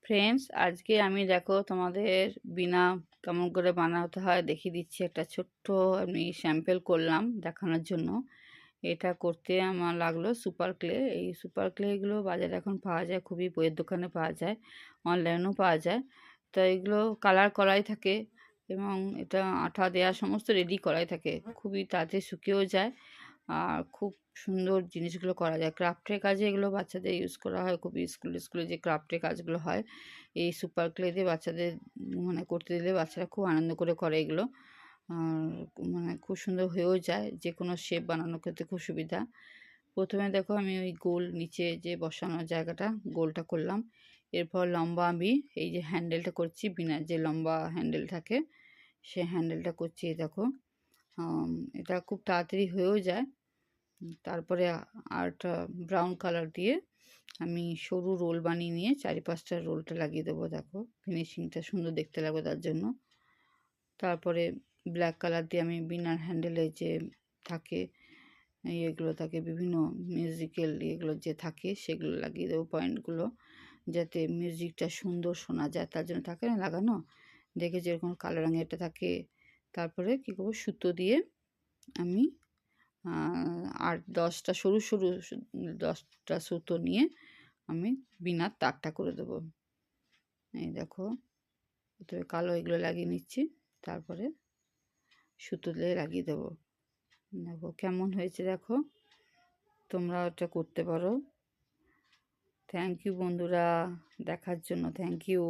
Friends, আজকে আমি দেখো তোমাদের বিনা কেমন করে বানাতে হয় দেখিয়ে দিচ্ছি। একটা ছোট্ট আমি স্যাম্পল করলাম দেখানোর জন্য। এটা করতে আমার লাগলো সুপার ক্লে। এই সুপার ক্লেগুলো বাজারে এখন পাওয়া যায়, খুবই বইয়ের দোকানে পাওয়া যায়, অনলাইনেও পাওয়া যায়। তো এগুলো কালার করাই থাকে এবং এটা আঠা দেওয়া সমস্ত রেডি করাই থাকে, খুবই তাড়াতাড়ি শুকিয়েও যায়। আর খুব সুন্দর জিনিসগুলো করা যায়, ক্রাফটের কাজে এগুলো বাচ্চাদের ইউজ করা হয় খুবই। স্কুলে যে ক্রাফটের কাজগুলো হয় এই সুপার ক্লে দিয়ে বাচ্চাদের মানে করতে দিলে বাচ্চারা খুব আনন্দ করে করে এগুলো। আর মানে খুব সুন্দর হয়েও যায়, যে কোনো শেপ বানানোর ক্ষেত্রে খুব সুবিধা। প্রথমে দেখো আমি ওই গোল নিচে যে বসানোর জায়গাটা গোলটা করলাম। এরপর লম্বা আমি এই যে হ্যান্ডেলটা করছি, বিনা যে লম্বা হ্যান্ডেল থাকে সে হ্যান্ডেলটা করছি। এই দেখো এটা খুব তাড়াতাড়ি হয়েও যায়। তারপরে আরটা ব্রাউন কালার দিয়ে আমি সরু রোল বানিয়ে নিয়ে চারিপাশটা রোলটা লাগিয়ে দেবো। দেখো ফিনিশিংটা সুন্দর দেখতে লাগবে তার জন্য। তারপরে ব্ল্যাক কালার দিয়ে আমি বিনার হ্যান্ডেলে যে থাকে ইয়েগুলো থাকে, বিভিন্ন মিউজিক্যাল ইয়েগুলো যে থাকে সেগুলো লাগিয়ে দেবো, পয়েন্টগুলো, যাতে মিউজিকটা সুন্দর শোনা যায় তার জন্য থাকে না লাগানো। দেখে যেরকম কালো রঙেরটা থাকে। তারপরে কী করবো, সুতো দিয়ে আমি 8-10টা সরু সরু 10টা সুতো নিয়ে আমি বিনার তারটা করে দেবো। এই দেখো প্রথমে কালো এগুলো লাগিয়ে নিচ্ছি, তারপরে সুতো দিয়ে লাগিয়ে দেবো। দেখো কেমন হয়েছে, দেখো তোমরা ওটা করতে পারো। থ্যাংক ইউ বন্ধুরা, দেখার জন্য থ্যাংক ইউ।